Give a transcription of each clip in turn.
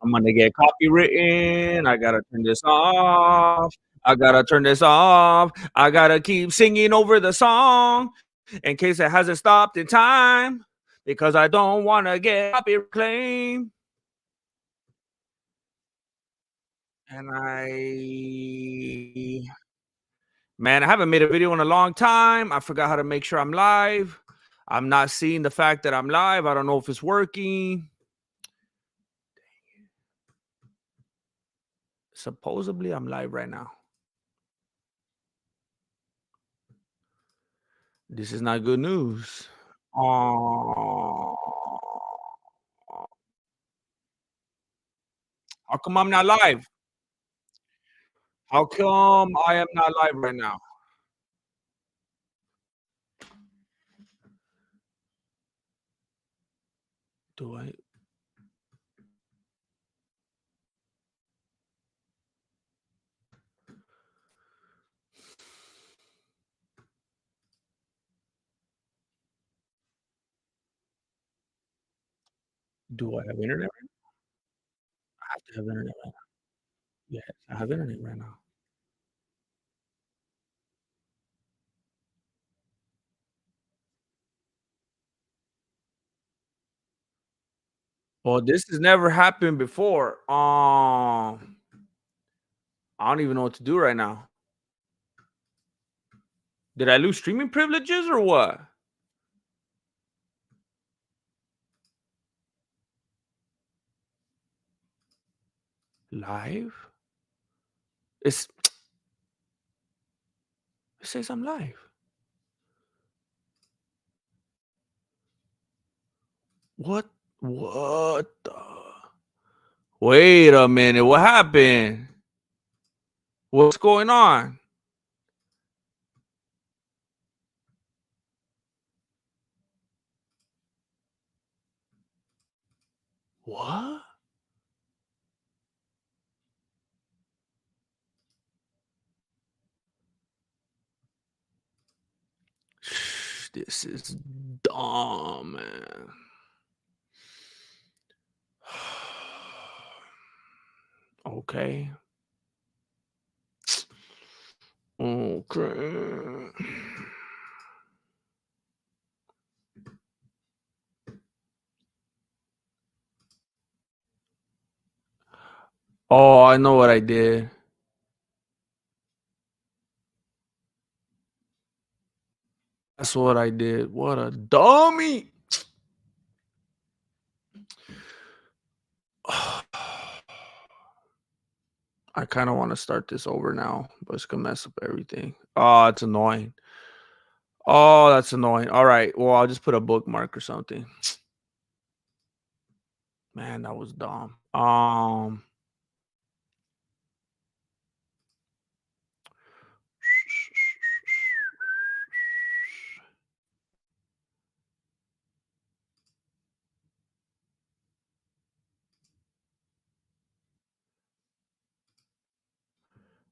I'm gonna get copywritten. I gotta turn this off. I gotta turn this off. I gotta keep singing over the song in case it hasn't stopped in time because I don't want to get copyright claim. And man, I haven't made a video in a long time. I forgot how to make sure I'm live. I'm not seeing the fact that I'm live. I don't know if it's working. Supposedly, I'm live right now. This is not good news. Oh, how come I'm not live? How come I am not live right now? Do I? Do I have internet? I have to have internet right now. Yes, I have internet right now. Well, this has never happened before. I don't even know what to do right now. Did I lose streaming privileges or what? Live? It's it says I'm live. What? What the? Wait a minute. What happened? What's going on? What? This is dumb, man. Okay. Okay. Oh, I know what I did. That's what I did. What a dummy. I kind of want to start this over now, but it's gonna mess up everything. Oh, it's annoying. Oh, that's annoying. All right. Well, I'll just put a bookmark or something. Man, that was dumb.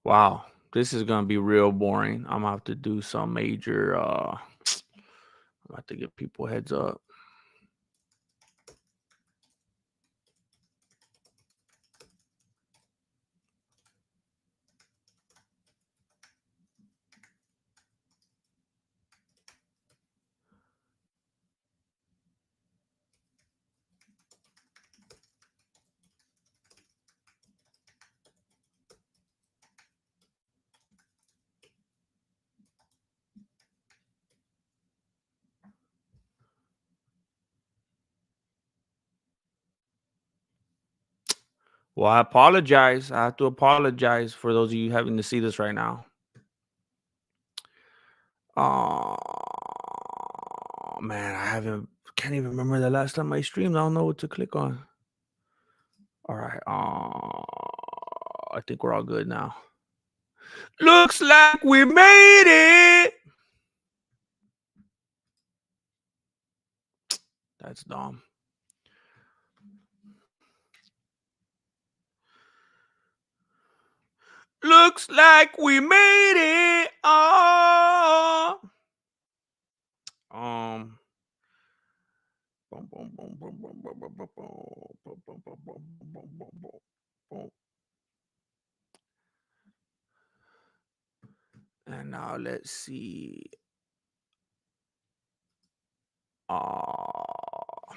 Wow, this is gonna be real boring. I'm gonna have to do some major I'm gonna have to give people a heads up. Well, I apologize. I have to apologize for those of you having to see this right now. Oh man, can't even remember the last time I streamed. I don't know what to click on. All right. I think we're all good now. Looks like we made it. That's dumb. Looks like we made it. Oh. And now let's see. Uh,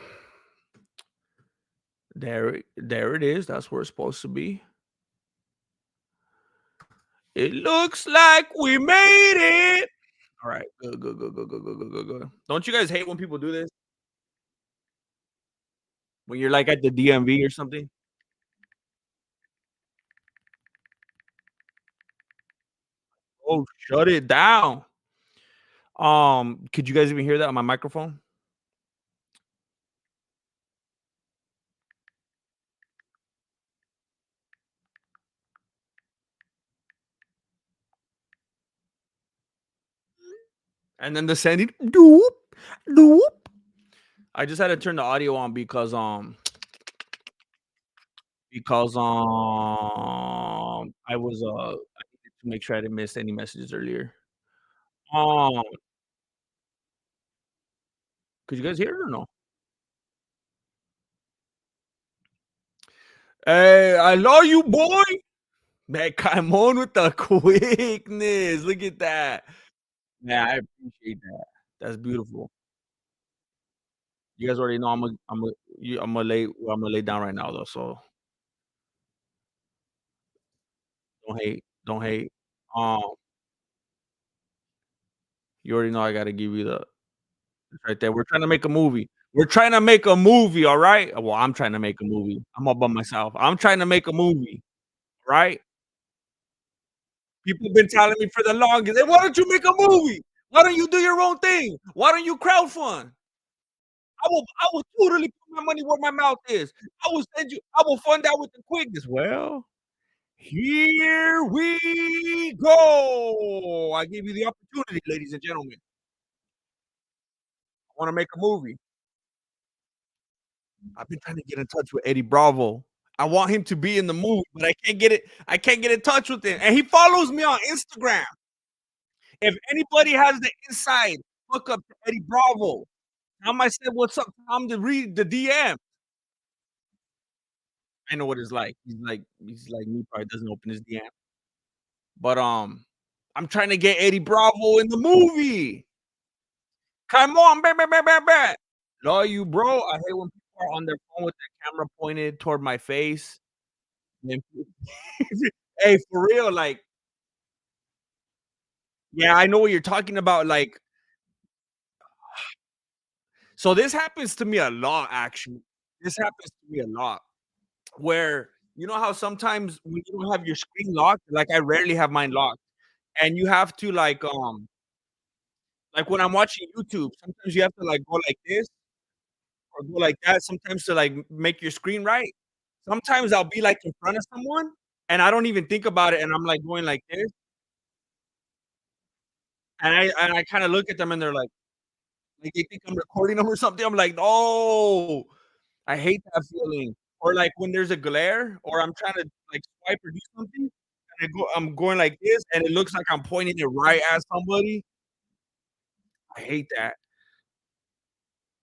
there it is. That's where it's supposed to be. It looks like we made it. All right, good, good, good, good, good, good, good, good, good. Don't you guys hate when people do this? When you're like at the DMV or something? Oh, shut it down. Could you guys even hear that on my microphone? And then the sending doop doop. I just had to turn the audio on because I was I needed to make sure I didn't miss any messages earlier. Um, could you guys hear it or no? Hey, I love you, boy. Man, come on with the quickness. Look at that. Man, I appreciate that. That's beautiful. You guys already know I'm gonna lay down right now though, so don't hate. Don't hate. Um, you already know I gotta give you the right there. We're trying to make a movie. We're trying to make a movie, all right? Well, I'm trying to make a movie. I'm all by myself. I'm trying to make a movie, right? People have been telling me for the longest, "Hey, why don't you make a movie? Why don't you do your own thing? Why don't you crowdfund?" I will totally put my money where my mouth is. I will fund that with the quickness. Well, here we go. I give you the opportunity, ladies and gentlemen. I wanna make a movie. I've been trying to get in touch with Eddie Bravo. I want him to be in the movie, but I can't get in touch with him. And he follows me on Instagram. If anybody has the inside, look up to Eddie Bravo. Tom, I said, "What's up, Tom?" To read the DM. I know what it's like. He's like me, probably doesn't open his DM. But I'm trying to get Eddie Bravo in the movie. Come on, bet. Love you, bro. I hate when people are on their phone with their camera pointed toward my face. And hey, for real, like, yeah, I know what you're talking about. Like, so this happens to me a lot, actually. This happens to me a lot. Where you know how sometimes when you don't have your screen locked, like I rarely have mine locked, and you have to like when I'm watching YouTube, sometimes you have to like go like this or go like that, sometimes to like make your screen right. Sometimes I'll be like in front of someone and I don't even think about it, and I'm like going like this, and I kind of look at them and they're like they think I'm recording them or something. I'm like, oh, I hate that feeling. Or like when there's a glare, or I'm trying to like swipe or do something, and I'm going like this, and it looks like I'm pointing it right at somebody. I hate that.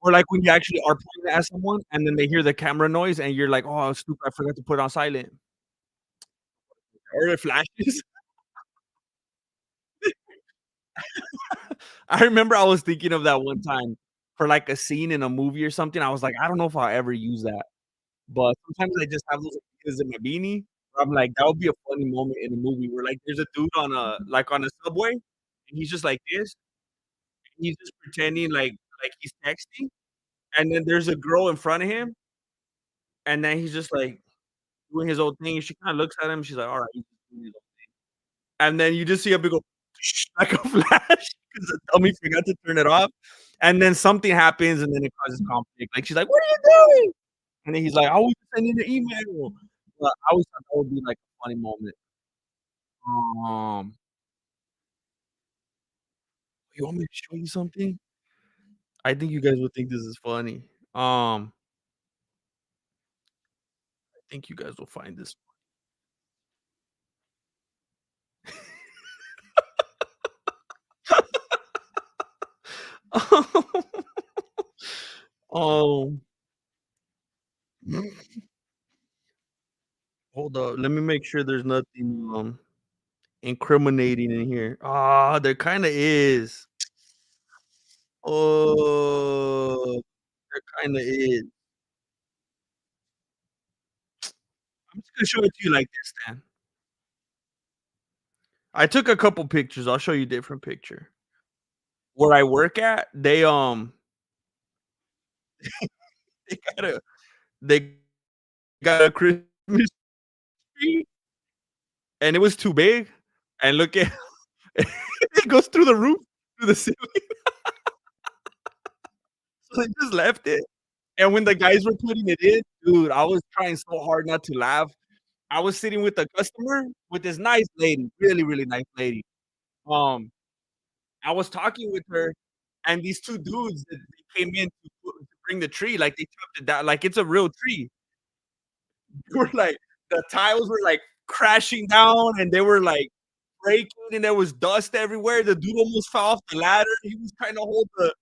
Or like when you actually are pointing at someone, and then they hear the camera noise, and you're like, "Oh, stupid, I forgot to put it on silent." Or it flashes. I remember I was thinking of that one time for like a scene in a movie or something. I was like, "I don't know if I'll ever use that." But sometimes I just have those ideas in my beanie. I'm like, that would be a funny moment in a movie where like there's a dude on a subway, and he's just like this, and he's just pretending like he's texting, and then there's a girl in front of him, and then he's just like doing his own thing, and she kinda looks at him, she's like, "Alright, he's just doing his own," and then you just see a big ol' like a flash because the dummy forgot to turn it off, and then something happens, and then it causes conflict. Like she's like, "What are you doing?" And then he's like, "I was just sending the email." But I always thought that would be like a funny moment. Um, you want me to show you something? I think you guys would think this is funny. I think you guys will find this. Oh, hold up. Let me make sure there's nothing, incriminating in here. Ah, there kinda is. Oh, there kinda is. I'm just gonna show it to you like this then. I took a couple pictures. I'll show you a different picture. Where I work at, they got a they got a Christmas tree, and it was too big, and look at it goes through the roof, through the ceiling, so they just left it, and when the guys were putting it in, dude, I was trying so hard not to laugh. I was sitting with a customer, with this nice lady, really, really nice lady. Um, I was talking with her, and these 2 dudes that they came in to bring the tree, like, they chopped it down like it's a real tree. They were like the tiles were, like, crashing down, and they were, like, breaking, and there was dust everywhere. The dude almost fell off the ladder. He was trying to hold the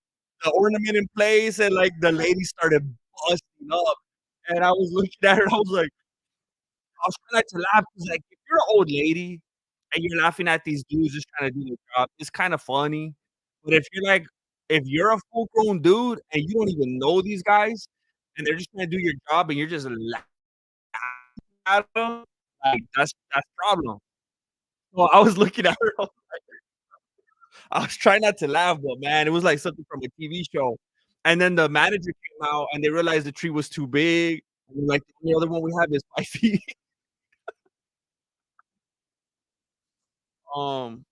ornament in place, and, like, the lady started busting up, and I was looking at her, and I was like I was trying not to laugh 'cause, like, if you're an old lady and you're laughing at these dudes just trying to do their job, it's kinda funny. But if you're a full-grown dude and you don't even know these guys, and they're just trying to do your job and you're just laughing at them, like, that's problem. So I was looking at her, I was trying not to laugh, but man, it was like something from a TV show. And then the manager came out and they realized the tree was too big. And they're like, "The only other one we have is 5 feet." Um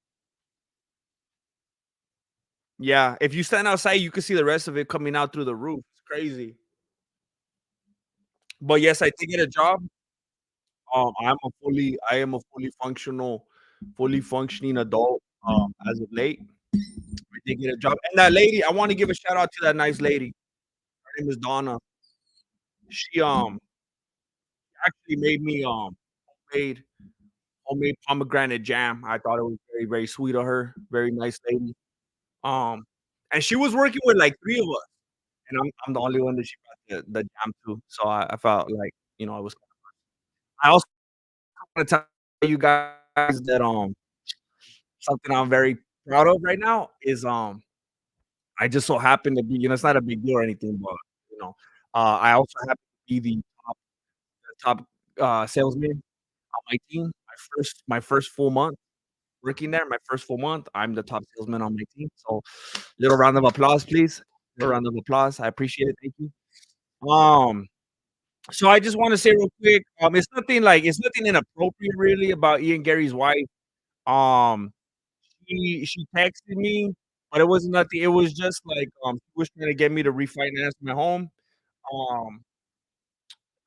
Yeah, if you stand outside, you can see the rest of it coming out through the roof. It's crazy. But yes, I did get a job. I am a fully functioning adult, as of late. I did get a job. And that lady, I wanna give a shout out to that nice lady. Her name is Donna. She, actually made me, made homemade pomegranate jam. I thought it was very, very sweet of her. Very nice lady. Um, and she was working with, like, 3 of us. And I'm the only one that she brought the jam to, so I felt like, it was I also wanna tell you guys that, something I'm very proud of right now is, I just so happen to be it's not a big deal or anything, but, you know, I also happen to be the top, salesman on my team. My first full month working there, my first full month, I'm the top salesman on my team, so little round of applause, please. Little round of applause. I appreciate it, thank you. Um So I just wanna say real quick, it's nothing inappropriate really about Ian Gary's wife. Um, she texted me, but it wasn't nothing it was just like, she was trying to get me to refinance my home. Um,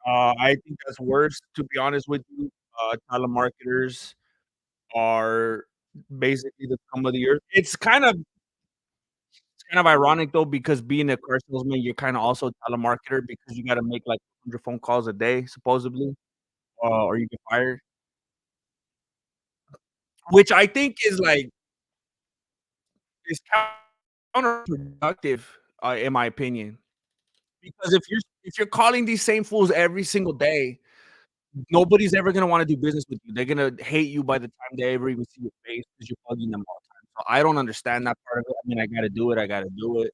I think that's worse, to be honest with you. Telemarketers are basically the scum of the earth. It's kind of ironic though, because being a car salesman, you're kinda also a telemarketer because you gotta make like 100 phone calls a day supposedly, or you get fired. Which I think is counterproductive, in my opinion. Because if you're calling these same fools every single day, nobody's ever gonna wanna do business with you. They're gonna hate you by the time they ever even see your face because you're bugging them all the time. So I don't understand that part of it. I mean, I gotta do it.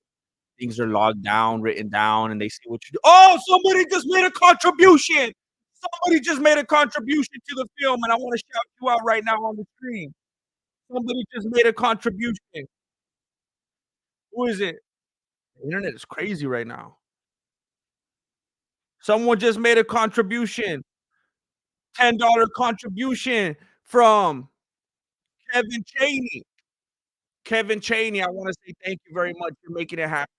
Things are logged down, written down, and they see what you do. "Oh, somebody just made a contribution! Somebody just made a contribution to the film, and I wanna shout you out right now on the screen. Somebody just made a contribution." Who is it? The internet is crazy right now. Someone just made a contribution, $10 contribution from Kevin Chaney. Kevin Chaney, I wanna say thank you very much for making it happen.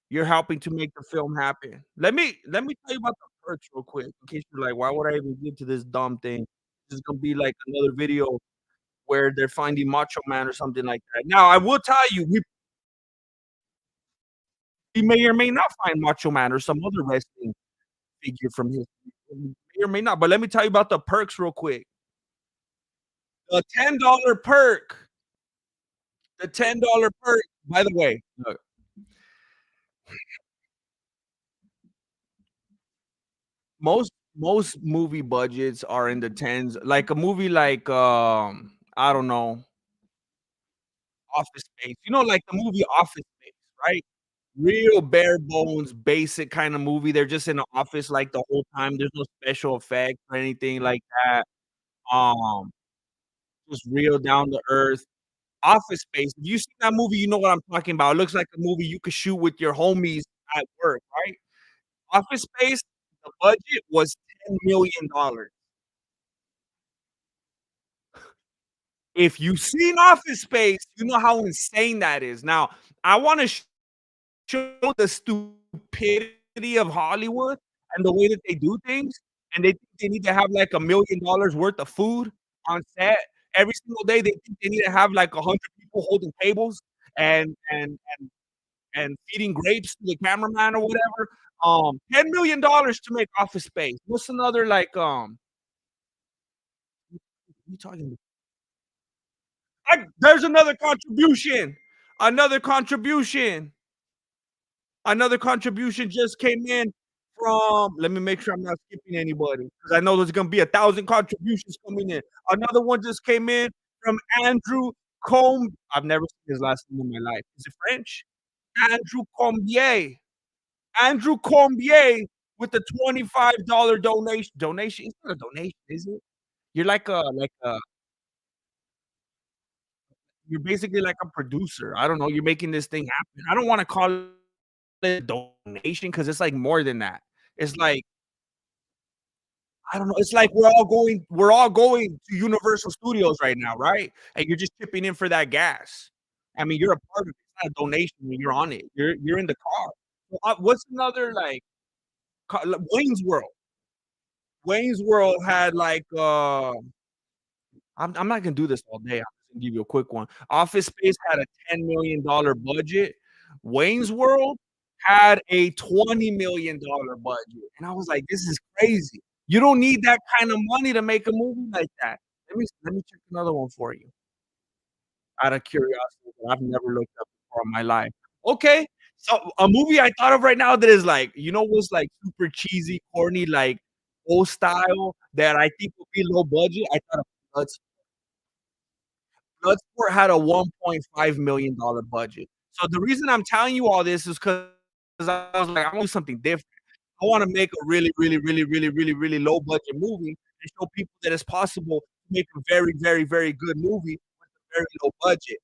You're helping to make the film happen. Let me tell you about the perks real quick in case you're like, "Why would I even get to this dumb thing?" This is gonna be like another video where they're finding Macho Man or something like that. Now, I will tell you, we may or may not find Macho Man or some other wrestling figure from his may or may not, but let me tell you about the perks real quick. The $10 perk, the $10 perk by the way, look, most movie budgets are in the tens. Like a movie like, I don't know, Office Space. You know, like the movie Office Space, right? Real bare bones, basic kinda movie. They're just in the office, like, the whole time. There's no special effects or anything like that. Um, just real down to earth. Office Space, if you seen that movie, you know what I'm talking about. It looks like a movie you could shoot with your homies at work, right? Office Space, the budget was $10,000,000. If you've seen Office Space, you know how insane that is. Now, I wanna show the stupidity of Hollywood and the way that they do things, and they think they need to have, like, $1,000,000 worth of food on set every single day. They think they need to have, like, 100 people holding tables and and and feeding grapes to the cameraman or whatever. $10,000,000 to make Office Space. What's another, like, you talking there's another contribution. Another contribution. Another contribution just came in from, let me make sure I'm not skipping anybody, because I know there's gonna be 1,000 contributions coming in. Another one just came in from Andrew Combe. I've never seen his last name in my life. Is it French? Andrew Combier. Andrew Combier with the $25 donation. It's not a donation, is it? You're you're basically like a producer. I don't know, you're making this thing happen. I don't wanna call it a donation because it's like more than that. It's like, I don't know, it's like we're all going to Universal Studios right now, right? And you're just chipping in for that gas. I mean, you're a part of it. It's not a donation when you're on it. You're in the car. What's another like Wayne's World? Wayne's World had like, I'm not gonna do this all day. I'm just gonna give you a quick one. Office Space had a $10,000,000 budget. Wayne's World had a $20,000,000 budget, and I was like, "This is crazy. You don't need that kind of money to make a movie like that." Let me check another one for you, out of curiosity that I've never looked up before in my life. Okay, so a movie I thought of right now that is like, what's like super cheesy, corny, like old style that I think would be low budget? I thought of Bloodsport had a $1,500,000 budget. So the reason I'm telling you all this is because I was like, "I wanna do something different. I wanna make a really, really, really, really, really, really low budget movie and show people that it's possible to make a very, very, very good movie with a very low budget."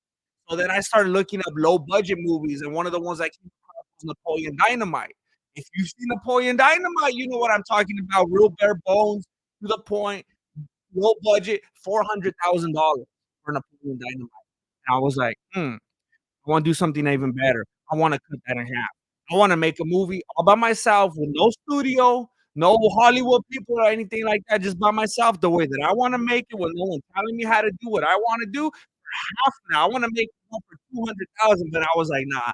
So then I started looking up low budget movies, and one of the ones I came across was Napoleon Dynamite. If you've seen Napoleon Dynamite, you know what I'm talking about. Real bare bones, to the point, low budget, $400,000 for Napoleon Dynamite. And I was like, I wanna do something even better. I wanna cut that in half. I wanna make a movie all by myself with no studio, no Hollywood people or anything like that, just by myself the way that I wanna make it, with no one telling me how to do what I wanna do. Half now, I wanna make one for 200,000, but I was like, "Nah,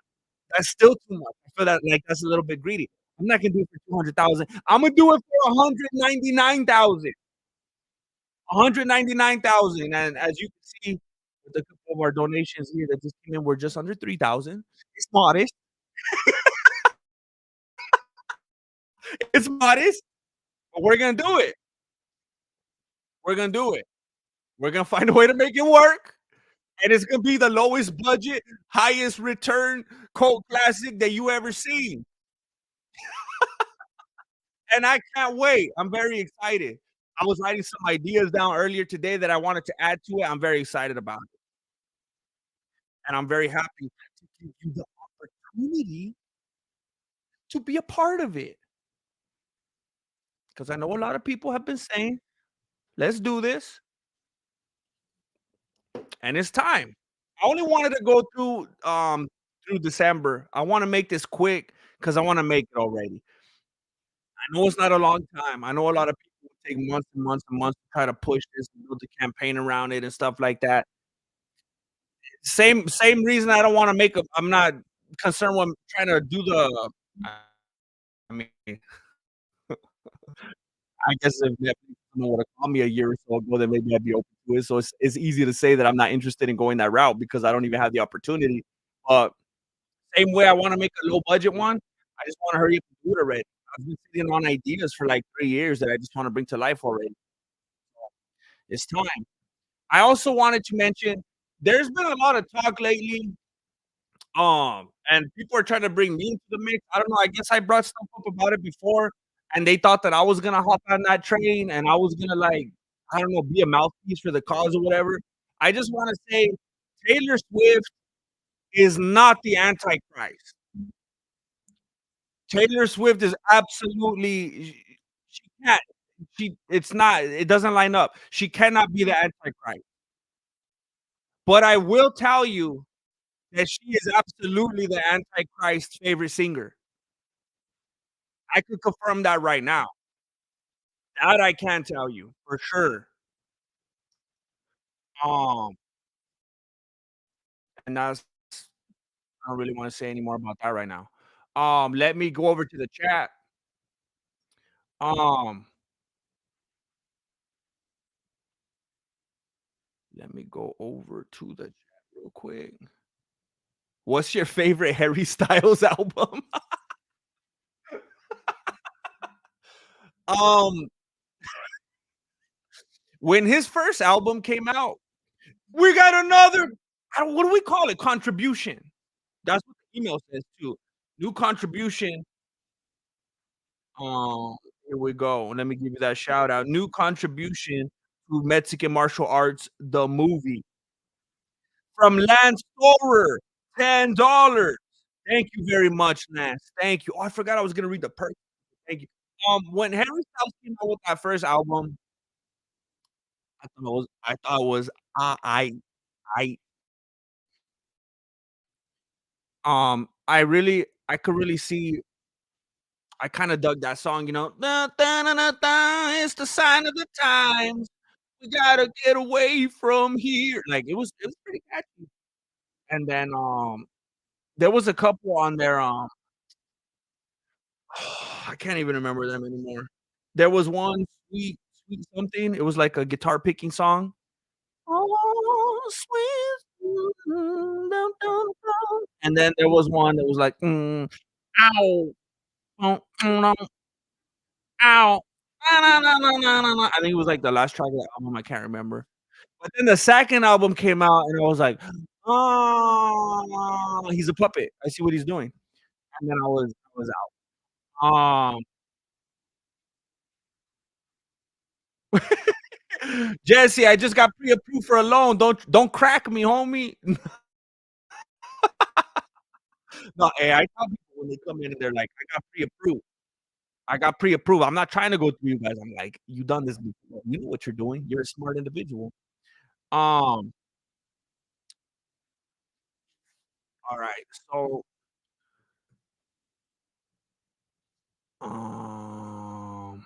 that's still too much." I feel that like that's a little bit greedy. I'm not gonna do it for 200,000. Imma do it for 199,000. 199,000, and as you can see with a couple of our donations here that just came in, we're just under 3,000. It's modest. It's modest, but we're gonna do it. We're gonna do it. We're gonna find a way to make it work, and it's gonna be the lowest budget, highest return cult classic that you ever seen, and I can't wait. I'm very excited. I was writing some ideas down earlier today that I wanted to add to it. I'm very excited about it, and I'm very happy to give you the opportunity to be a part of it. Because I know a lot of people have been saying, "Let's do this," and it's time. I only wanted to go through December. I wanna make this quick because I wanna make it already. I know it's not a long time. I know a lot of people take months and months and months to try to push this and build the campaign around it and stuff like that. Same reason I don't wanna make a I'm not concerned when trying to do the I mean, I guess if Netflix would've called me a year or so ago, then maybe I'd be open to it. So it's easy to say that I'm not interested in going that route because I don't even have the opportunity. But same way I wanna make a low budget one, I just wanna hurry up and do it already. I've been sitting on ideas for like 3 years that I just wanna bring to life already. It's time. I also wanted to mention, there's been a lot of talk lately, and people are trying to bring me into the mix. I don't know, I guess I brought stuff up about it before, and they thought that I was gonna hop on that train, and I was gonna, like, I don't know, be a mouthpiece for the cause or whatever. I just wanna say Taylor Swift is not the Antichrist. Taylor Swift is absolutely she can't. It's not, it doesn't line up. She cannot be the Antichrist. But I will tell you that she is absolutely the Antichrist's favorite singer. I could confirm that right now. That I can tell you for sure. Um, and that's I don't really wanna say any more about that right now. Let me go over to the chat. Um, Let me go over to the chat real quick. What's your favorite Harry Styles album? Um, when his first album came out, we got another, I don't, what do we call it? Contribution. That's what the email says too. New contribution. Here we go. Let me give you that shout out. New contribution to Mexican martial arts, the movie from Lance Storer, $10. Thank you very much, Lance. Thank you. Oh, I forgot I was gonna read the perk. Thank you. When Harry Styles came out with that first album, I thought it was I I could really see, I kinda dug that song, "Da, da, na, na, da, it's the sign of the times. We gotta get away from here." Like, it was pretty catchy. And then, there was a couple on there, I can't even remember them anymore. There was one, Sweet Something, it was like a guitar picking song. Oh, sweet, dum, dum, dum. And then there was one that was like, ow, ow, na, na, na, na, na, na, na. I think it was like the last track of the album, I can't remember. But then the second album came out and I was like, "Oh, he's a puppet. I see what he's doing." And then I was out. Jesse, I just got pre-approved for a loan. Don't crack me, homie. No, hey, I tell people when they come in and they're like, "I got pre-approved. I got pre-approved. I'm not trying to go through you guys." I'm like, "You done this before. You know what you're doing. You're a smart individual." Um, all right. So, um,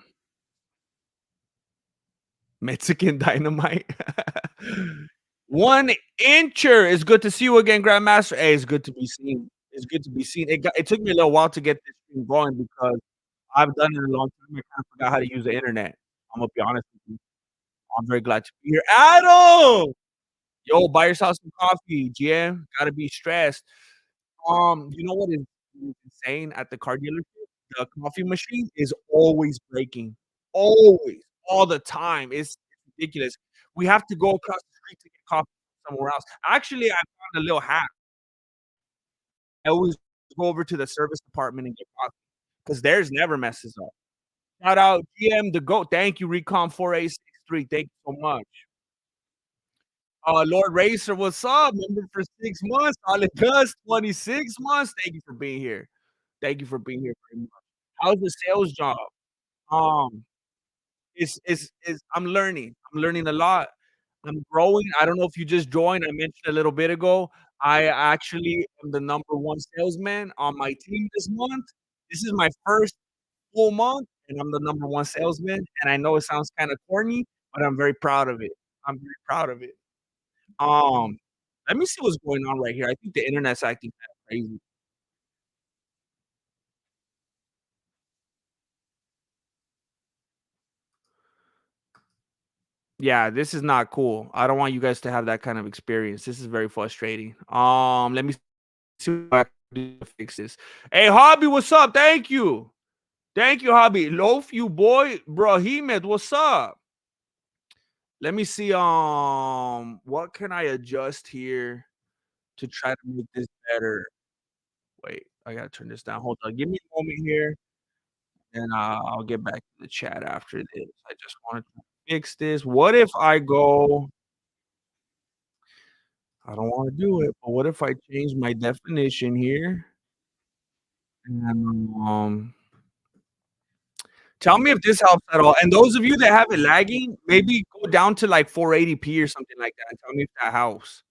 Mexican Dynamite. 1 incher. It's good to see you again, Grandmaster. Hey, it's good to be seen. It's good to be seen. It took me a little while to get this thing going because I've done it a long time. I kinda forgot how to use the internet. I'm gonna be honest with you. I'm very glad to be here. Adam! Yo, buy yourself some coffee, GM. Gotta be stressed. You know what is insane at the car dealership? The coffee machine is always breaking. Always, all the time. It's ridiculous. We have to go across the street to get coffee somewhere else. Actually, I found a little hack. I always go over to the service department and get coffee because theirs never messes up. Shout out GM the GOAT. Thank you, Recon 4863. Thank you so much. Lord Racer, what's up? Member for 6 months. Solid Gus, 26 months. Thank you for being here. Thank you for being here very much. How's the sales job? Um, it's I'm learning. I'm learning a lot. I'm growing. I don't know if you just joined. I mentioned a little bit ago. I actually am the number 1 salesman on my team this month. This is my first full month, and I'm the number 1 salesman. And I know it sounds kind of corny, but I'm very proud of it. I'm very proud of it. Um, Let me see what's going on right here. I think the internet's acting kinda crazy. Yeah, this is not cool. I don't want you guys to have that kind of experience. This is very frustrating. Let me see what I can do to fix this. Hey, Hobby, what's up? Thank you. Thank you, Hobby. Loaf you boy. Brahimed, what's up? Let me see. What can I adjust here to try to make this better? Wait, I gotta turn this down. Hold on. Give me a moment here, and I'll get back to the chat after this. I just wanted to fix this. What if I go I don't wanna do it, but what if I change my definition here? And, tell me if this helps at all. And those of you that have it lagging, maybe go down to like 480p or something like that and tell me if that helps.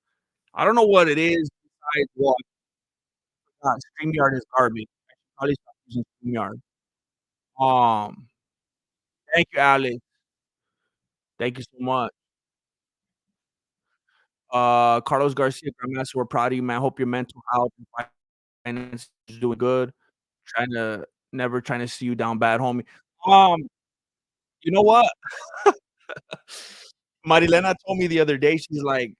I don't know what it is besides what StreamYard is garbage. I should probably stop using StreamYard. Um, thank you, Alex. Thank you so much. Carlos Garcia, Grandmaster, we're proud of you, man. Hope your mental health and finance is doing good. Never trying to see you down bad, homie. Um, you know what? Marilena told me the other day, she's like,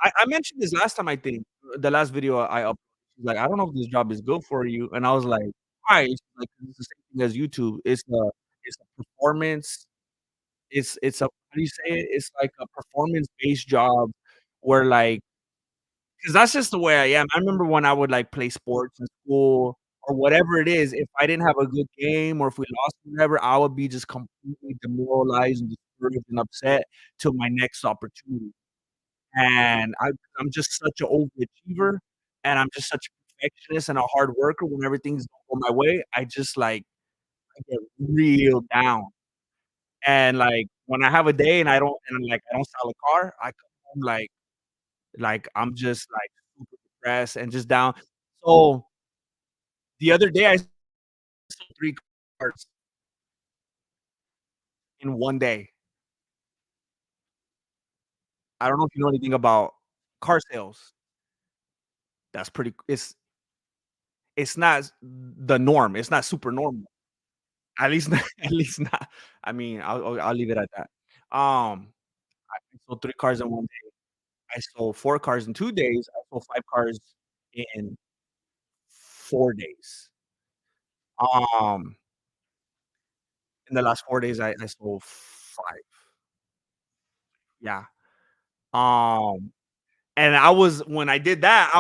I mentioned this last time, I think, the last video I uploaded. She's like, "I don't know if this job is good for you," and I was like, "Why?" She's like, "It's the same thing as YouTube. It's a performance. It's a how do you say it? It's like a performance-based job where, like, because that's just the way I am. I remember when I would, like, play sports in school or whatever it is, if I didn't have a good game or if we lost or whatever, I would be just completely demoralized and discouraged and upset till my next opportunity. And I'm just such an overachiever, and I'm just such a perfectionist and a hard worker when everything's don't go my way, I just, like, I get real down. And, like, when I have a day and I don't sell a car, I come home I'm just, like, super depressed and just down. So, the other day, I sold 3 cars in 1 day. I don't know if you know anything about car sales. That's pretty it's not the norm, it's not super normal. At least not at least not I mean, I'll leave it at that. I sold 3 cars in 1 day. I sold 4 cars in 2 days. I sold 5 cars in 4 days. Um, in the last 4 days, I sold 5. Yeah. Um, and I was when I did that,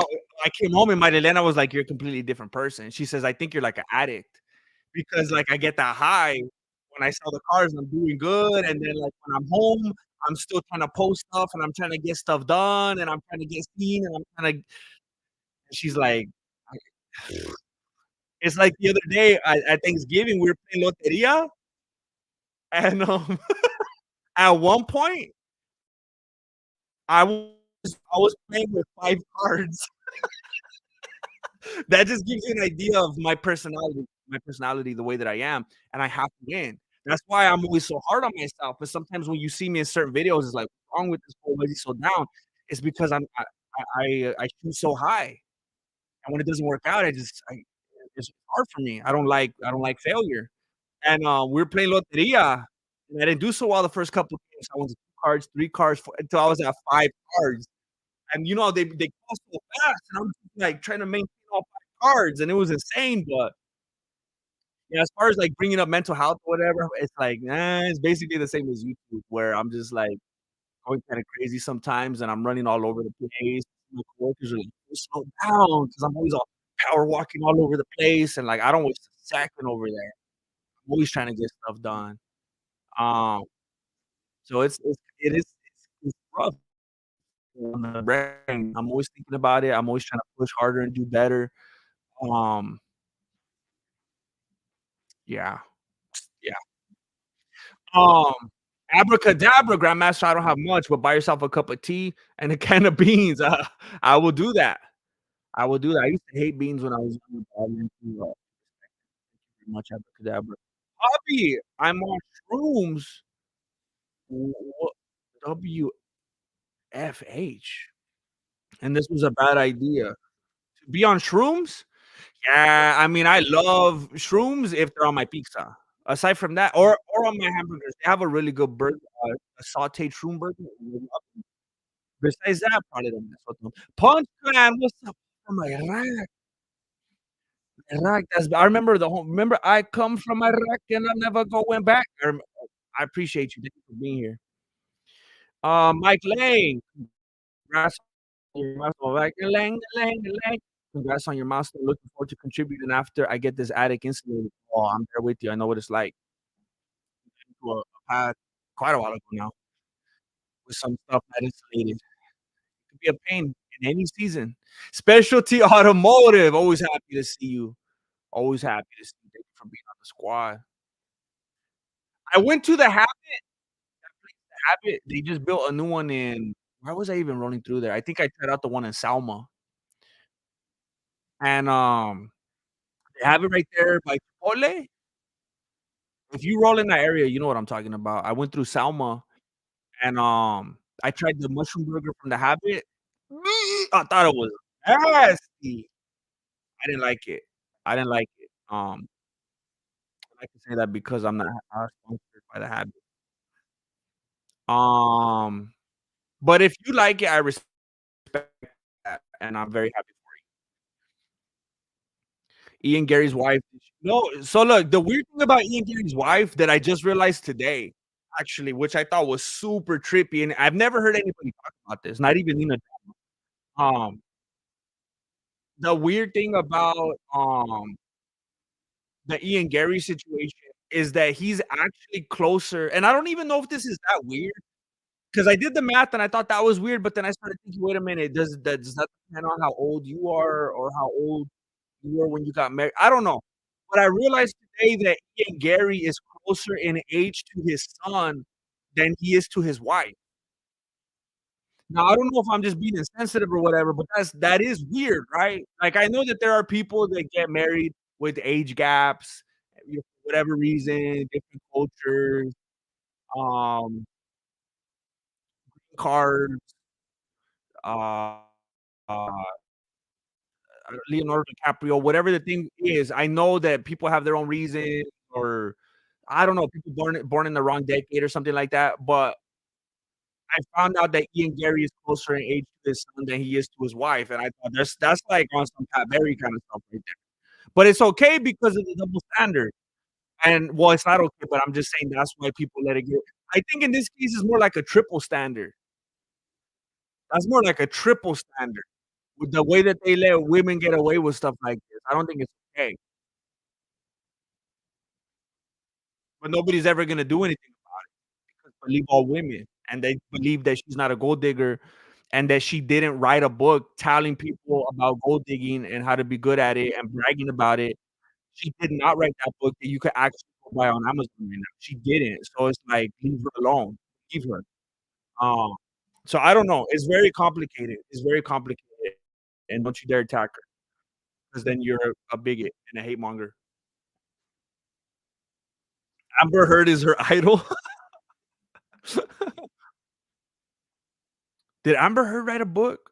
I came home and Marilena was like, "You're a completely different person." She says, "I think you're like an addict." Because, like, I get that high when I sell the cars and I'm doing good, and then, like, when I'm home, I'm still trying to post stuff, and I'm trying to get stuff done, and I'm trying to get seen, and I'm trying to she's like I it's like the other day at Thanksgiving, we were playing loteria, and, at one point, I was playing with 5 cards. That just gives you an idea of my personality, the way that I am, and I have to win. That's why I'm always so hard on myself, but sometimes when you see me in certain videos, it's like, "What's wrong with this fool? Why is he so down?" It's because I shoot so high, and when it doesn't work out, it's hard for me. I don't like failure, and, we were playing loteria, and I didn't do so well the first couple of games. I went to 2 cards, 3 cards, 4 until I was at 5 cards. And, they go so fast, and I'm just, like, trying to maintain all 5 cards, and it was insane, but, yeah, as far as, like, bringing up mental health or whatever, it's like, it's basically the same as YouTube, where I'm just, like, going kinda crazy sometimes, and I'm running all over the place. My coworkers are like, "Hey, slow down," 'cause I'm always all power walking all over the place, and, like, I don't waste a second over there. I'm always trying to get stuff done. Um, so it's rough on the brain. I'm always thinking about it. I'm always trying to push harder and do better. Um, yeah, yeah. Um, abracadabra, grandmaster, I don't have much, but buy yourself a cup of tea and a can of beans. I will do that. I will do that. I used to hate beans when I was younger, but I learned to, pretty much abracadabra. Hobby, I'm on shrooms. What WFH? And this was a bad idea. To be on shrooms? Yeah, I mean, I love shrooms if they're on my pizza. Aside from that or on my hamburgers, they have a really good burger, a sautéed shroom burger. Besides that, probably don't mess with them. Punch Man, what's up? Oh my god. Iraq, that's I remember the whole remember, "I come from Iraq and I'm never going back." I appreciate you. Thank you for being here. Mike Lang, congrats on your milestone. Like, lang, lang, lang. Congrats on your milestone. Looking forward to contributing after I get this attic insulated. Oh, I'm there with you. I know what it's like. To a pad quite a while ago now with some stuff not insulated. It could be a pain in any season. Specialty Automotive, always happy to see you. Always happy to see you. Thank you for being on the squad. I went to the Habit. They just built a new one in where was I even rolling through there? I think I tried out the one in Salma, and, they have it right there by Chipotle. If you roll in that area, you know what I'm talking about. I went through Salma and, I tried the mushroom burger from the Habit. I thought it was nasty. I didn't like it. I didn't like it. I like to say that because I'm not sponsored by the Habit. Um, but if you like it, I respect that, and I'm very happy for you. Ian Gary's wife. No, so look, the weird thing about Ian Gary's wife that I just realized today, actually, which I thought was super trippy, and I've never heard anybody talk about this, not even Nina. Um, the weird thing about the Ian Gary situation is that he's actually closer, and I don't even know if this is that weird because I did the math and I thought that was weird, but then I started thinking, wait a minute, does that depend on how old you are or how old you were when you got married? I don't know. But I realized today that Ian Gary is closer in age to his son than he is to his wife. Now, I don't know if I'm just being insensitive or whatever, but that is weird, right? Like, I know that there are people that get married with age gaps, you know, for whatever reason, different cultures, um, cards, uh, uh, Leonardo DiCaprio, whatever the thing is. I know that people have their own reasons, or I don't know, people born in the wrong decade or something like that. But I found out that Ian Gary is closer in age to his son than he is to his wife, and I thought that's like on some Pat Berry kind of stuff right there. But it's okay because of the double standard. And well, it's not okay, but I'm just saying that's why people let it get. I think in this case, it's more like a triple standard. That's more like a triple standard with the way that they let women get away with stuff like this. I don't think it's okay, but nobody's ever gonna do anything about it because believe all women, and they believe that she's not a gold digger, and that she didn't write a book telling people about gold digging and how to be good at it and bragging about it. She did not write that book that you could actually go buy on Amazon right now. She didn't. So it's like, leave her alone. Leave her. Um, so I don't know. It's very complicated. It's very complicated. And don't you dare attack her because then you're a bigot and a hate monger. Amber Heard is her idol. Did Amber Heard write a book?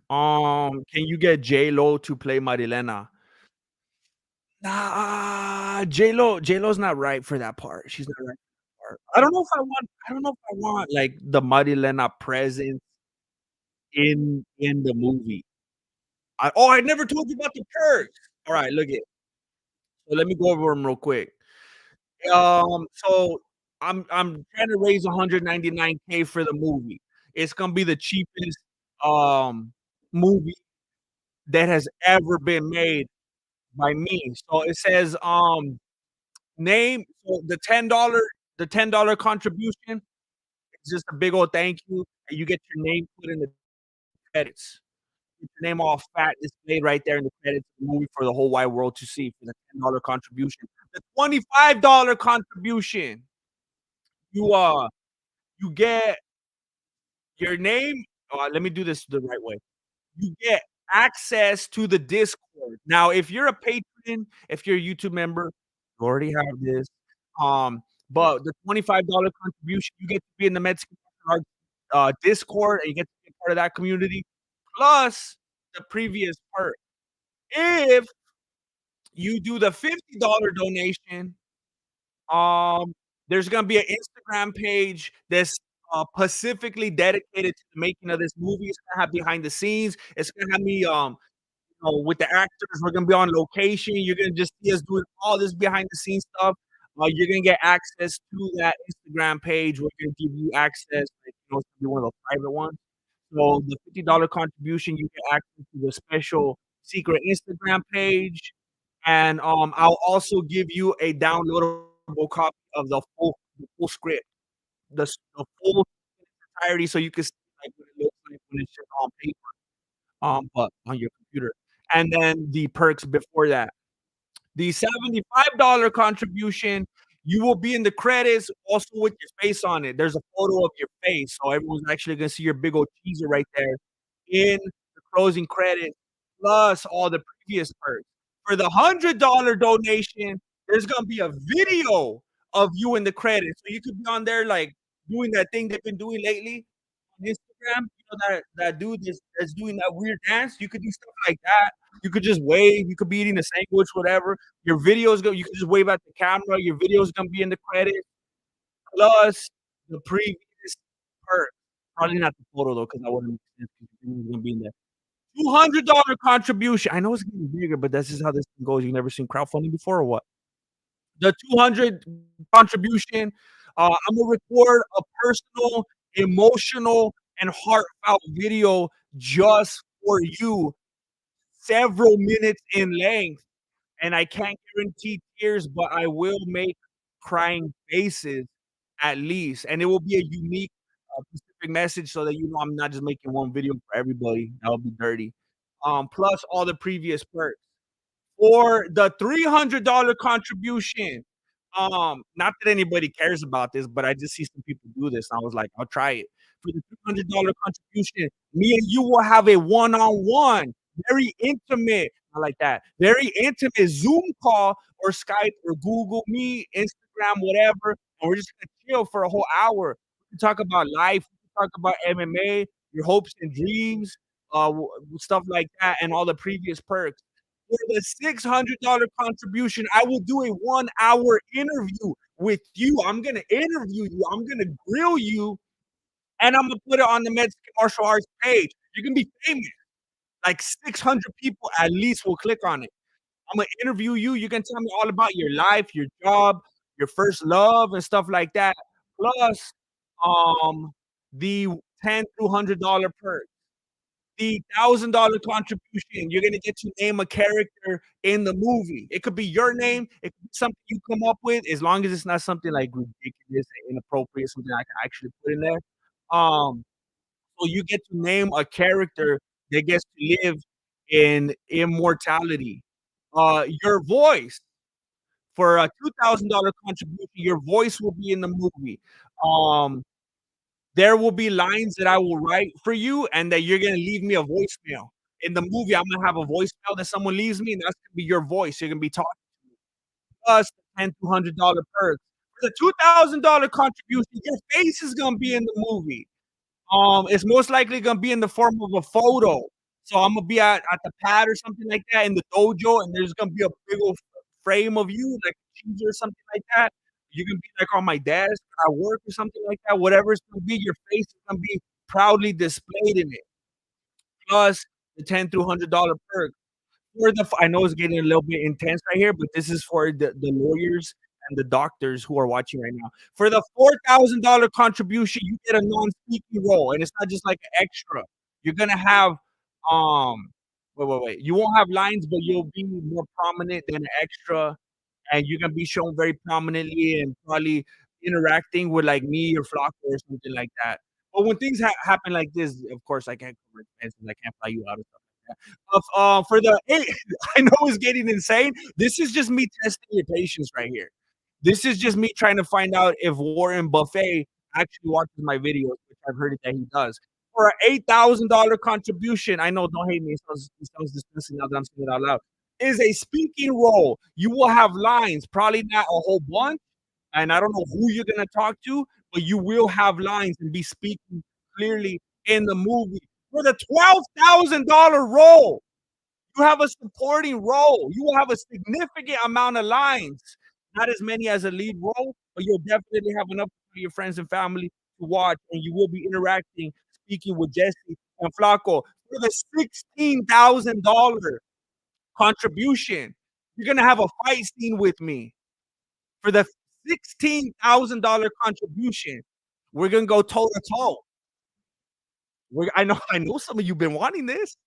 Can you get J-Lo to play Marilena? Nah, J-Lo's not right for that part. She's not right for that part. I don't know if I want, like, the Marilena presence in the movie. I never told you about the perks. Alright, look it. So let me go over them real quick. So I'm trying to raise 199K for the movie. It's gonna be the cheapest, um, movie that has ever been made by me. So it says, name so the $10 contribution is just a big old thank you, and you get your name put in the credits. Get your name all fat displayed right there in the credits of the movie for the whole wide world to see for the $10 contribution. The $25 contribution, you, you get your name let me do this the right way. You get access to the Discord. Now, if you're a patron, if you're a YouTube member, you already have this. But the $25 contribution, you get to be in the Mexican Discord, and you get to be a part of that community, plus the previous perk. If you do the $50 donation, um, there's gonna be an Instagram page that's, specifically dedicated to the making of this movie. It's gonna have behind the scenes. It's gonna have me, with the actors, we're gonna be on location. You're gonna just see us doing all this behind the scenes stuff. You're gonna get access to that Instagram page. We're gonna give you access, like, it's gonna be one of those private ones. So the $50 contribution, you get access to the special secret Instagram page, and I'll also give you a downloadable copy of the full script, the full entirety, so you can see like what it looks like when it's just on paper, but on your computer. And then the perks before that. The $75 contribution, you will be in the credits also with your face on it. There's a photo of your face, so everyone's actually gonna see your big old teaser right there in the closing credits, plus all the previous perks. For the $100 donation, there's gonna be a video of you in the credits, so you could be on there, like, doing that thing they've been doing lately on Instagram. That dude that's doing that weird dance. You could do stuff like that. You could just wave. You could be eating a sandwich, whatever. Your video's go. You could just wave at the camera. Your video's gonna be in the credits. Plus the previous perk. Probably not the photo though, because I wouldn't. Gonna be in there. $200 contribution. I know it's getting bigger, but this is how this thing goes. You never seen crowdfunding before or what? The 200 contribution, I'm gonna record a personal, emotional, and heartfelt video just for you, several minutes in length, and I can't guarantee tears, but I will make crying faces at least, and it will be a unique, specific message so that I'm not just making one video for everybody. That would be dirty. Plus all the previous perks. For the $300 contribution, not that anybody cares about this, but I just see some people do this, and I was like, "I'll try it." For the $300 contribution, me and you will have a one-on-one, very intimate, I like that, very intimate Zoom call or Skype or Google Meet, Instagram, whatever, and we're just gonna chill for a whole hour. We can talk about life, we can talk about MMA, your hopes and dreams, stuff like that, and all the previous perks. For the $600 contribution, I will do a 1-hour interview with you. I'm gonna interview you. I'm gonna grill you, and I'm gonna put it on the Mexican martial arts page. You're gonna be famous. Like 600 people at least will click on it. I'm gonna interview you. You can tell me all about your life, your job, your first love, and stuff like that. Plus, um, the 10 to $100 perk. The $1,000 contribution, you're gonna get to name a character in the movie. It could be your name, it could be something you come up with, as long as it's not something like ridiculous and inappropriate, something I can actually put in there. Um, so you get to name a character that gets to live in immortality. Your voice for a $2,000 contribution, your voice will be in the movie. Um, there will be lines that I will write for you and that you're gonna leave me a voicemail. In the movie, I'm gonna have a voicemail that someone leaves me, and that's gonna be your voice. You're gonna be talking to me. Plus the $1,200 perks. For the $2,000 contribution, your face is gonna be in the movie. It's most likely gonna be in the form of a photo. So I'm gonna be at the pad or something like that in the dojo, and there's gonna be a big old frame of you, like a cheese or something like that. You can be like on my desk at work or something like that. Whatever it's gonna be, your face is gonna be proudly displayed in it. Plus the 10 through $100 perk. For the I know it's getting a little bit intense right here, but this is for the lawyers and the doctors who are watching right now. For the $4,000 contribution, you get a non-speaking role, and it's not just like an extra. You're gonna have, um wait. You won't have lines, but you'll be more prominent than an extra, and you're gonna be shown very prominently and probably interacting with like me or Flocko or something like that. But when things happen like this, of course, I can't cover expenses. I can't fly you out and stuff like that. For the hey, I know it's getting insane. This is just me testing your patience right here. This is just me trying to find out if Warren Buffet actually watches my videos, which I've heard that he does. For an $8,000 contribution, I know, don't hate me. It sounds disgusting now that I'm saying it out loud. Is a speaking role. You will have lines, probably not a whole bunch, and I don't know who you're gonna talk to, but you will have lines and be speaking clearly in the movie. For the $12,000 role, you have a supporting role. You will have a significant amount of lines, not as many as a lead role, but you'll definitely have enough for your friends and family to watch, and you will be interacting, speaking with Jesse and Flacco for the $16,000. contribution. You're gonna have a fight scene with me for the $16,000 contribution. We're gonna go toe to toe. I know some of you been wanting this.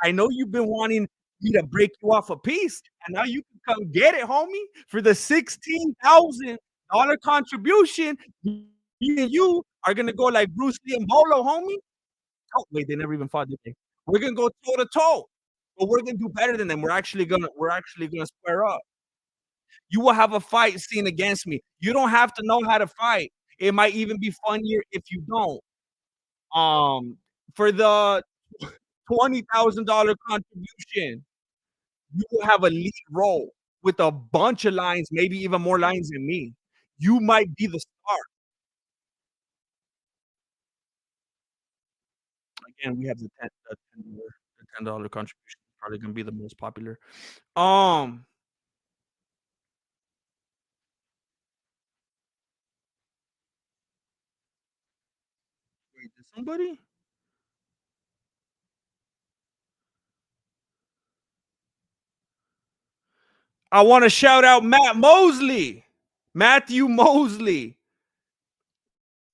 I know you've been wanting me to break you off a piece, and now you can come get it, homie, for the $16,000 contribution. Me and you are gonna go like Bruce Lee and Bolo, homie. Oh, wait, they never even fought, did they? We're gonna go toe to toe, but we're gonna do better than them. We're actually gonna square up. You will have a fight scene against me. You don't have to know how to fight. It might even be funnier if you don't. For the $20,000 contribution, you will have a lead role with a bunch of lines, maybe even more lines than me. You might be the star. Again, we have the $10 contribution, probably gonna be the most popular. Um, wait, did somebody? I wanna shout out Matt Mosley. Matthew Mosley.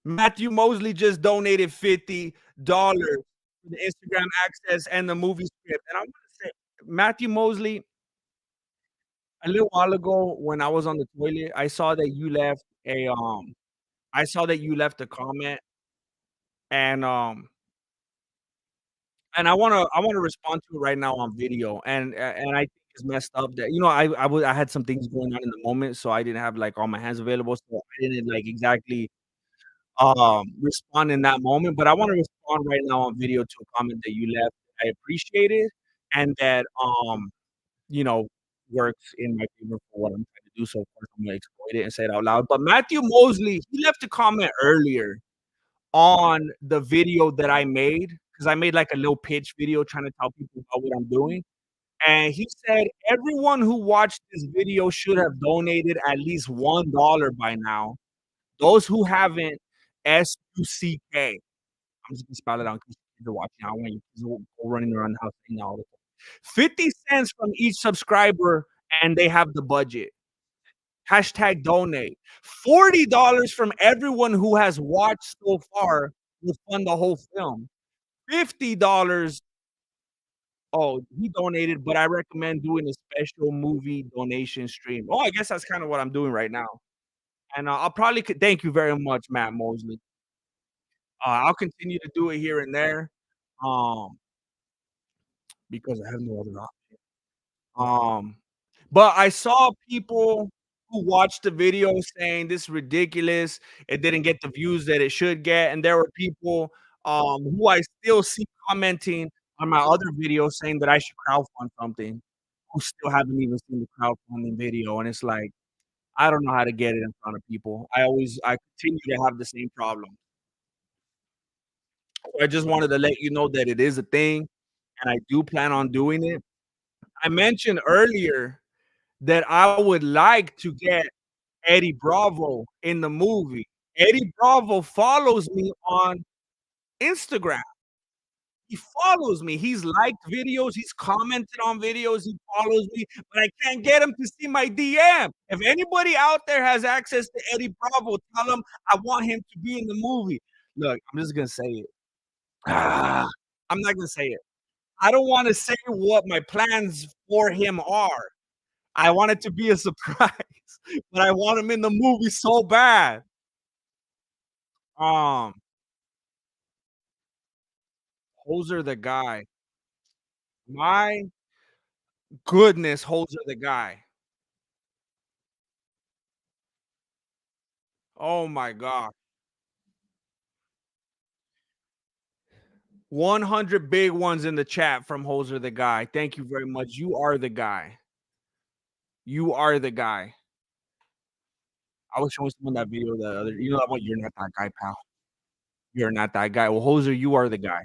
Matthew Mosley just donated $50 for the Instagram access and the movie script. And I want to say, Matthew Mosley, a little while ago when I was on the toilet, I saw that you left a comment, and I wanna respond to it right now on video. And I think it's messed up that I had some things going on in the moment, so I didn't have like all my hands available, so I didn't like exactly respond in that moment, but I wanna respond right now on video to a comment that you left. I appreciate it, and that, you know, works in my favor for what I'm trying to do, so of course I'm gonna exploit it and say it out loud. But Matthew Mosley, he left a comment earlier on the video that I made, because I made, like, a little pitch video trying to tell people about what I'm doing, and he said, "Everyone who watched this video should have donated at least $1 by now. Those who haven't, SUCK." I'm just gonna spell it out in case you're watching. I don't want you kids go running around the house saying all the time. 50 cents from each subscriber, and they have the budget. Hashtag donate. $40 from everyone who has watched so far will fund the whole film. $50. Oh, he donated, but I recommend doing a special movie donation stream. Oh, I guess that's kind of what I'm doing right now. And I'll probably thank you very much, Matt Mosley. I'll continue to do it here and there, um, because I have no other option. But I saw people who watched the video saying this is ridiculous. It didn't get the views that it should get, and there were people who I still see commenting on my other videos saying that I should crowdfund something, who still haven't even seen the crowdfunding video, and it's like, I don't know how to get it in front of people. I continue to have the same problem. So I just wanted to let you know that it is a thing, and I do plan on doing it. I mentioned earlier that I would like to get Eddie Bravo in the movie. Eddie Bravo follows me on Instagram. He follows me. He's liked videos, he's commented on videos, he follows me, but I can't get him to see my DM. If anybody out there has access to Eddie Bravo, tell him I want him to be in the movie. Look, I'm just gonna say it. Ah, I'm not gonna say it. I don't wanna say what my plans for him are. I want it to be a surprise, but I want him in the movie so bad. Um, Hoser the guy. My goodness, Hoser the guy. Oh my god. 100 big ones in the chat from Hoser the guy. Thank you very much. You are the guy. You are the guy. I was showing someone that video the other, what? You're not that guy, pal. You're not that guy. Well, Hoser, you are the guy.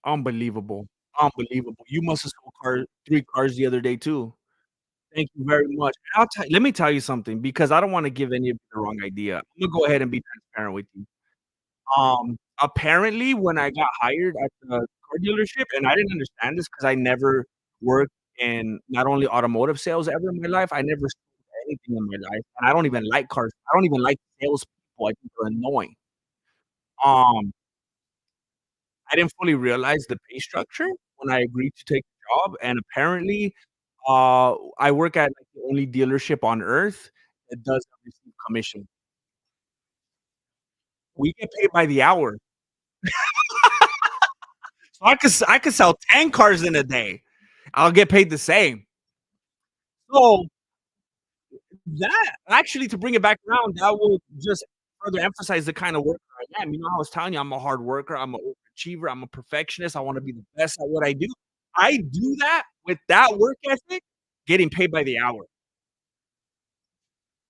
Unbelievable. Unbelievable. You must have sold 3 cars the other day too. Thank you very much. Let me tell you something, because I don't wanna give any of you the wrong idea. I'm gonna go ahead and be transparent with you. Apparently, when I got hired at the car dealership, and I didn't understand this because I never worked in not only automotive sales ever in my life, I never sold anything in my life, and I don't even like cars. I don't even like salespeople. I think they're annoying. Um, I didn't fully realize the pay structure when I agreed to take the job, and apparently, I work at, like, the only dealership on earth that doesn't receive commission. We get paid by the hour. So I could sell 10 cars in a day. I'll get paid the same. So that actually, to bring it back around, that will just further emphasize the kind of worker I am. You know, I was telling you, I'm a hard worker, I'm an overachiever, I'm a perfectionist, I wanna be the best at what I do. I do that with that work ethic, getting paid by the hour.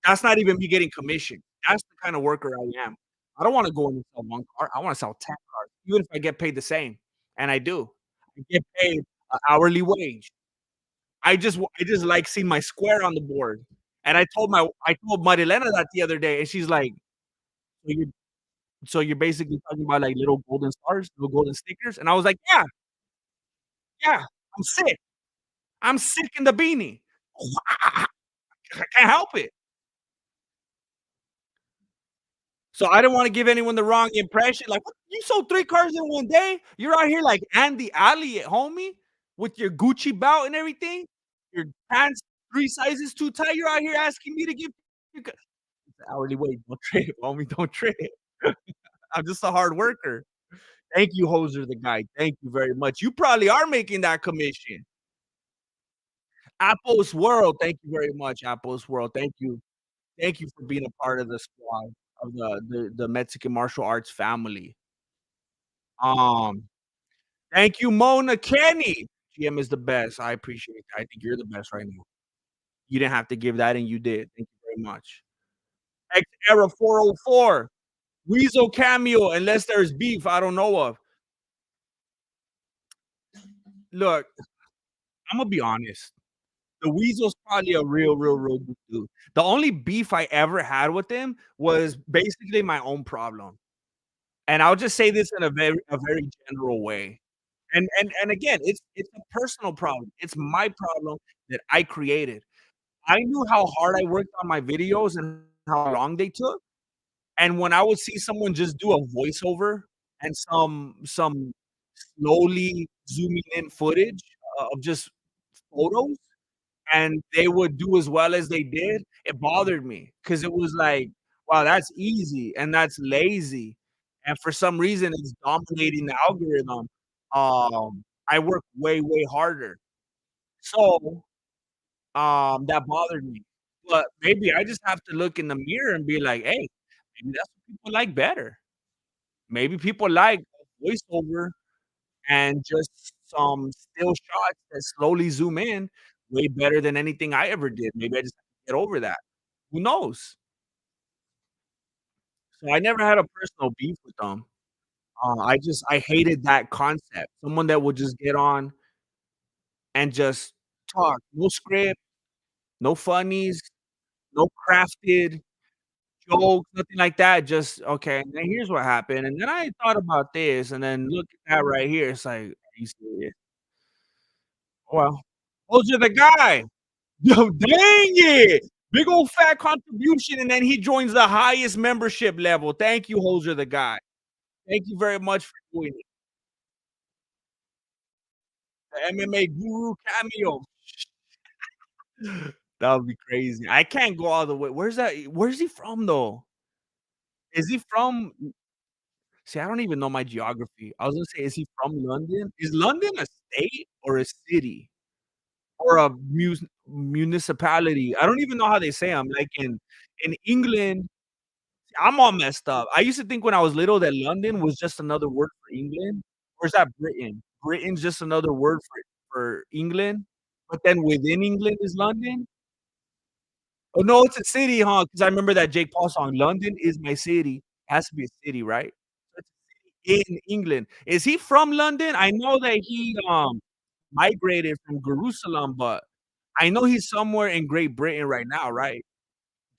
That's not even me getting commission. That's the kind of worker I am. I don't wanna go in and sell 1 car, I wanna sell 10 cars, even if I get paid the same, and I do. I get paid a hourly wage. I just like seeing my square on the board, and I told Marilena that the other day, and she's like, "So you're basically talking about, like, little golden stars, little golden stickers?" And I was like, "Yeah, yeah, I'm sick. I'm sick in the beanie. I can't help it." So I didn't wanna give anyone the wrong impression, like, "What, you sold 3 cars in 1 day? You're out here like Andy Alley at homie, with your Gucci belt and everything? Your pants 3 sizes too tight, you're out here asking me to give you c." Hourly wage, don't trip, homie, don't trip. I'm just a hard worker. Thank you, Hoser the guy. Thank you very much. You probably are making that commission. Apple's World, thank you very much, Apple's World. Thank you. Thank you for being a part of the squad of the Mexican martial arts family. Um, Thank you, Mona Kenny. GM is the best. I appreciate that. I think you're the best right now. You didn't have to give that, and you did. Thank you very much. X Era 404. Weasel cameo, unless there's beef I don't know of. Look, Imma be honest. The Weasel's probably a real good dude. The only beef I ever had with him was basically my own problem, and I'll just say this in a very general way. And again, it's a personal problem. It's my problem that I created. I knew how hard I worked on my videos and how long they took, and when I would see someone just do a voiceover and some slowly zooming in footage of just photos, and they would do as well as they did, it bothered me because it was like, "Wow, that's easy and that's lazy," and for some reason, it's dominating the algorithm. I work way harder. So, that bothered me, but maybe I just have to look in the mirror and be like, "Hey, maybe that's what people like better." Maybe people like a voiceover and just some still shots that slowly zoom in way better than anything I ever did. Maybe I just have to get over that. Who knows? So I never had a personal beef with them. I hated that concept. Someone that would just get on and just talk. No script, no funnies, no crafted jokes, nothing like that. Just, "Okay, and then here's what happened, and then I thought about this, and then look at that right here." It's like, "Are you serious?" Well, those are the guy. Yo, dang it! Big old fat contribution, and then he joins the highest membership level. Thank you, Hoser the guy. Thank you very much for doing it. The MMA guru cameo. That would be crazy. I can't go all the way. Where's he from, though? Is he from See, I don't even know my geography. I was gonna say, is he from London? Is London a state or a city or a municipality? I don't even know how they say 'em. Like, in England, I'm all messed up. I used to think when I was little that London was just another word for England, or is that Britain? Britain's just another word for England, but then within England is London? Oh, no, it's a city, huh? Because I remember that Jake Paul song, "London is my city." Has to be a city, right? So it's a city in England. Is he from London? I know that he, migrated from Jerusalem, but I know he's somewhere in Great Britain right now, right?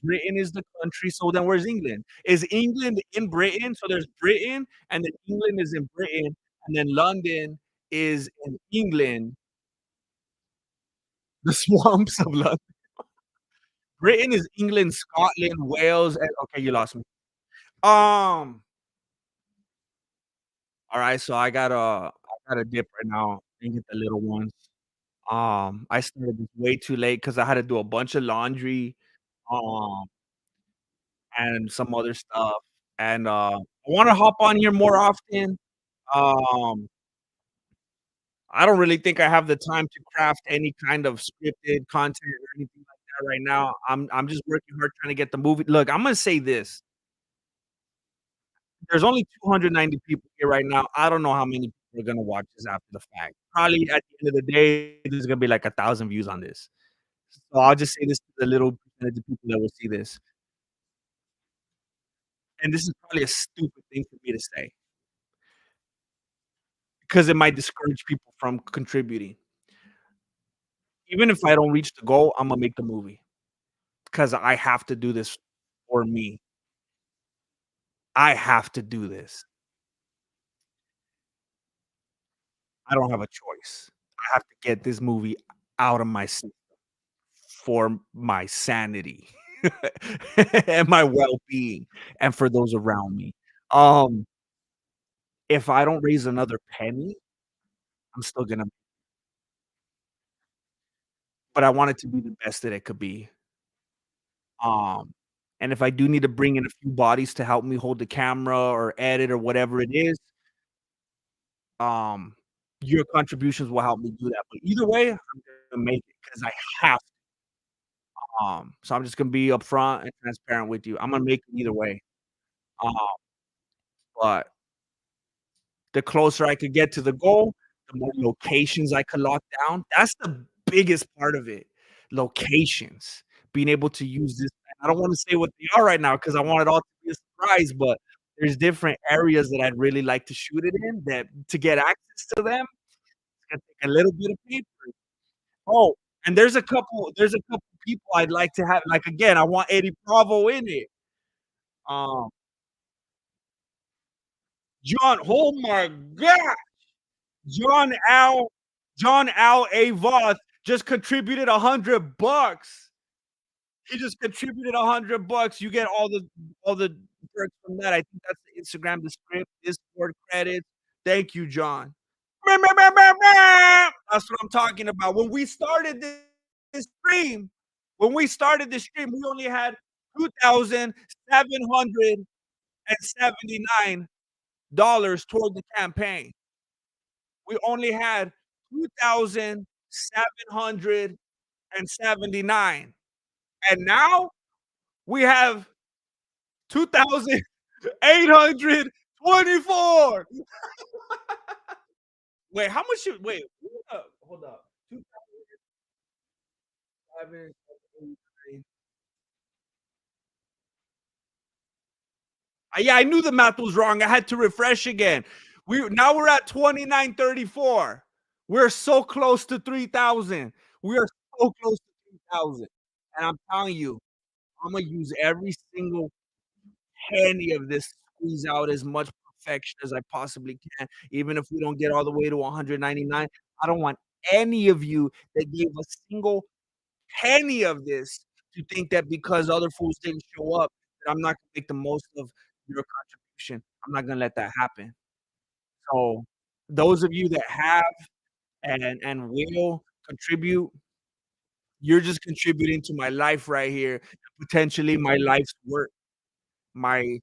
Britain is the country, so then where's England? Is England in Britain? So there's Britain, and then England is in Britain, and then London is in England. The swamps of London. Britain is England, Scotland, Wales, and okay, you lost me. Alright, so I got a dip right now and get the little ones. I started this way too late because I had to do a bunch of laundry, um, and some other stuff, and, I wanna hop on here more often. Um, I don't really think I have the time to craft any kind of scripted content or anything like that right now. I'm just working hard trying to get the movie look, I'm gonna say this, there's only 290 people here right now. I don't know how many people are gonna watch this after the fact. Probably at the end of the day, there's gonna be like 1,000 views on this. So I'll just say this to the little percentage of people that will see this, and this is probably a stupid thing for me to say, because it might discourage people from contributing. Even if I don't reach the goal, Imma make the movie, 'cause I have to do this for me. I have to do this. I don't have a choice. I have to get this movie out of my system for my sanity and my well-being, and for those around me. Um, if I don't raise another penny, I'm still gonna but I want it to be the best that it could be. Um, and if I do need to bring in a few bodies to help me hold the camera or edit or whatever it is, um, your contributions will help me do that. But either way, I'm gonna make it because I have so I'm just gonna be upfront and transparent with you. I'm gonna make it either way. Um, but the closer I could get to the goal, the more locations I could lock down. That's the biggest part of it. Locations. Being able to use this I don't wanna say what they are right now because I want it all to be a surprise, but there's different areas that I'd really like to shoot it in that to get access to them, it's gonna take a little bit of paper. Oh, and there's a couple people I'd like to have like, again, I want Eddie Bravo in it. Um, oh my god! John Al John Al Avoth just contributed $100. He just contributed $100. You get all the perks from that. I think that's the Instagram, the script, Discord credits. Thank you, John. Meh, meh, meh, meh, meh. That's what I'm talking about. This stream, when we started this stream, we only had $2,779 toward the campaign. We only had 2,779, and now we have 2,824. Wait, how much should wait, hold up. 2,779. Yeah, I knew the math was wrong. I had to refresh again. We're at 2,934. We're so close to 3,000. We are so close to 3,000. And I'm telling you, I'm gonna use every single penny of this, squeeze out as much perfection as I possibly can, even if we don't get all the way to 199. I don't want any of you that gave a single penny of this to think that because other fools didn't show up, that I'm not gonna make the most of your contribution. I'm not gonna let that happen. So, those of you that have and will contribute, you're just contributing to my life right here, potentially my life's work. My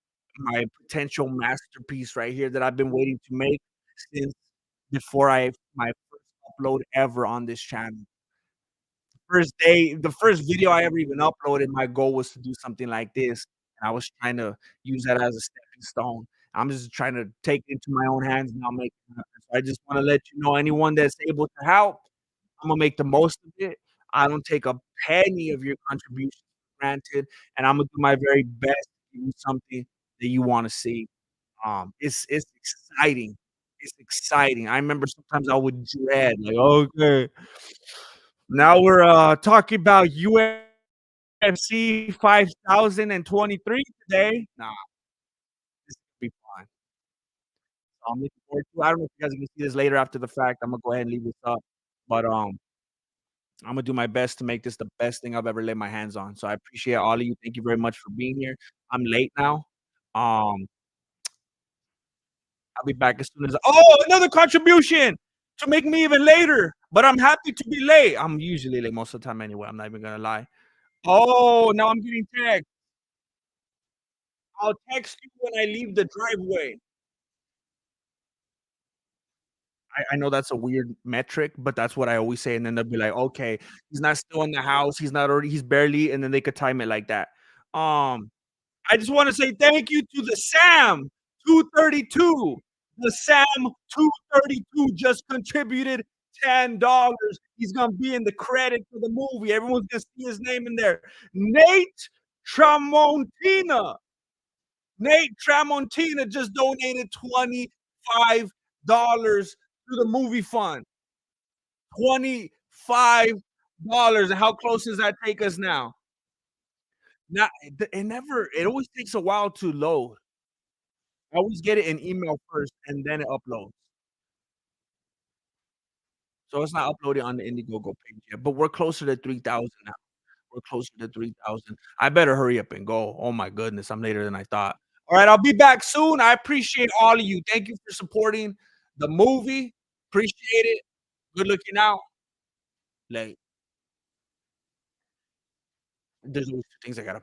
potential masterpiece right here that I've been waiting to make since before I my first upload ever on this channel. The first video I ever even uploaded, my goal was to do something like this, and I was trying to use that as a stepping stone. I'm just trying to take it into my own hands and I'll make it happen. So I just wanna let you know, anyone that's able to help, Imma make the most of it. I don't take a penny of your contribution for granted, and Imma do my very best to give you something that you wanna see. It's exciting. It's exciting. I remember sometimes I would dread, like, "Okay, now we're, talking about UFC 5,023 today." Nah, this is gonna be fun. So I'm looking forward to it. I don't know if you guys are gonna see this later after the fact. Imma go ahead and leave this up, but, Imma do my best to make this the best thing I've ever laid my hands on. So I appreciate all of you. Thank you very much for being here. I'm late now. Um, I'll be back as soon as oh, another contribution to make me even later, but I'm happy to be late. I'm usually late most of the time anyway, I'm not even gonna lie. Oh, now I'm getting text. I'll text you when I leave the driveway. I know that's a weird metric, but that's what I always say, and then they'll be like, "Okay, he's not still in the house, he's barely," and then they could time it like that. Um, I just wanna say thank you to the Sam 232. The Sam 232 just contributed $10. He's gonna be in the credit for the movie. Everyone's gonna see his name in there. Nate Tramontina. Nate Tramontina just donated $25 to the movie fund. $25. And how close does that take us now? Now, it always takes a while to load. I always get it in email first, and then it uploads. So it's not uploaded on the Indiegogo page yet, but we're closer to 3,000 now. We're closer to 3,000. I better hurry up and go. Oh my goodness, I'm later than I thought. All right, I'll be back soon. I appreciate all of you. Thank you for supporting the movie. Appreciate it. Good looking out. Like, there's always 2 things I gotta